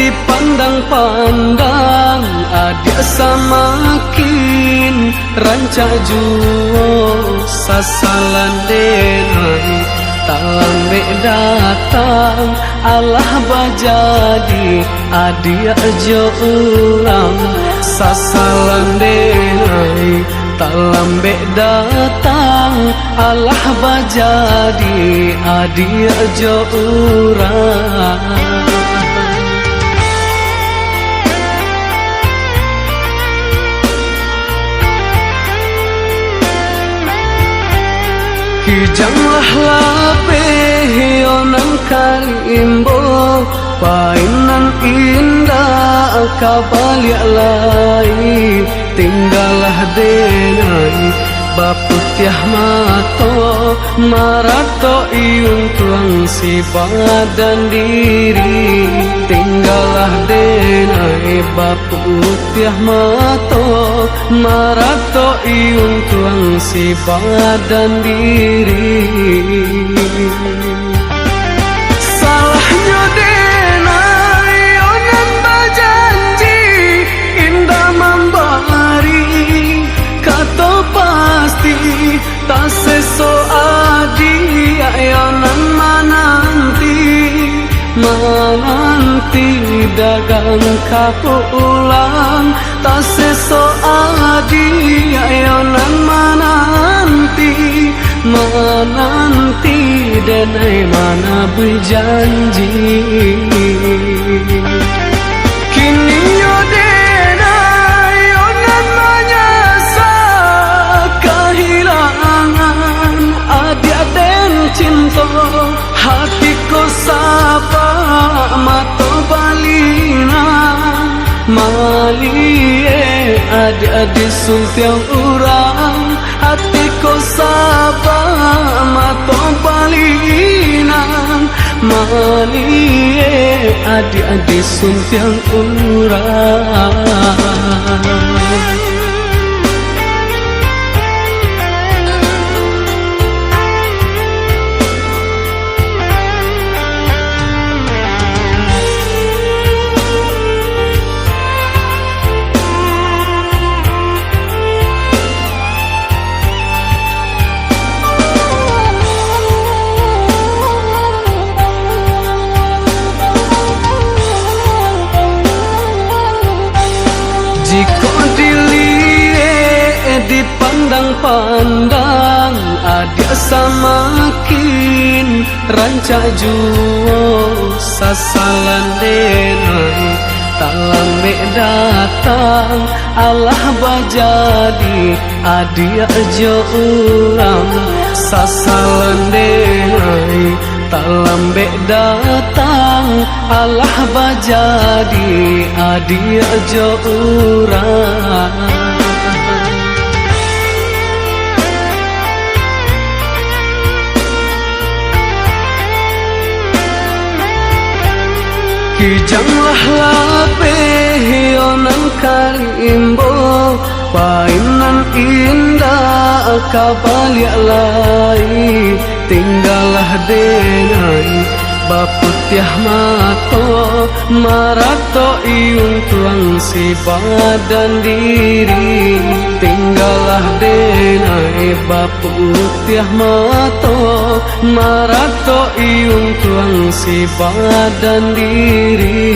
dipandang-pandang, Adiak samakin rancak juo sasalan denai. Talambek datang, Alah bajadi, Adiak jo urang, sasalan denai. Talambek datang, Alah bajadi, Adiak jo urang. Kijanglah lapeh onang karimbo, painan indah kabaliak lai. Tinggalah denai, baputiah mato, Maratok'i untuang si badan diri. Tinggalah denai, baputiah mato, Maratok'i untuang si badan diri. Salahnyo denai onan bajanji, indah membari kato pasti. Tak seso Adiak onan menanti dagang kapulang. Tak seso Adiak onan menanti denai mana berjanji. Kini yo denai onan menyesal kehilangan Adiak den cinta. Hatiku sapa mato balina, malie Adiak disuntiang urang. Hatiku sapa mato balina, malie Adiak disuntiang urang. Jikok liek dipandang-pandang, Adiak samakin rancak juo sasalan denai. Talambek datang, Alah bajadi, Adiak jo urang, sasalan denai. Talambek datang, Alah bajadi, Adiak jo urang. Kijanglah lapeh onang karimbo, painan indah kabaliak lai. Tinggalah denai, baputiah mato, Maratok'i untuang si badan diri. Tinggalah denai, baputiah mato, Maratok'i untuang si badan diri.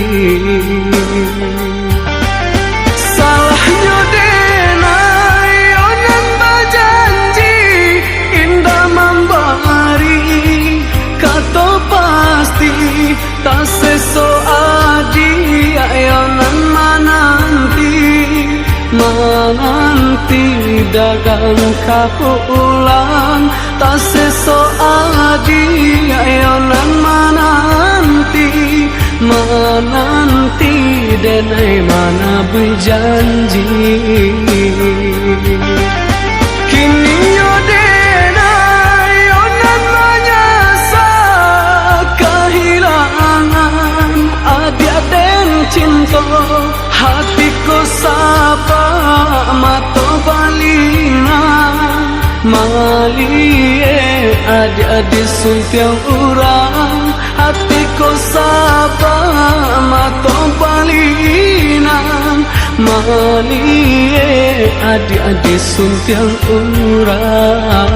Salahnyo denai onan bajanji, indah membari kato pasti. Tak seso Adiak onan menanti dagang kapulang. Tak seso Adiak onan menanti denai mana berjanji. Kini yo denai onan menyesal kehilangan Adiak den cinta. Hatiku sapa mato balina, malie Adiak disuntiang urang. Hatiku sapa mato Malie adik-adik suntiang urang.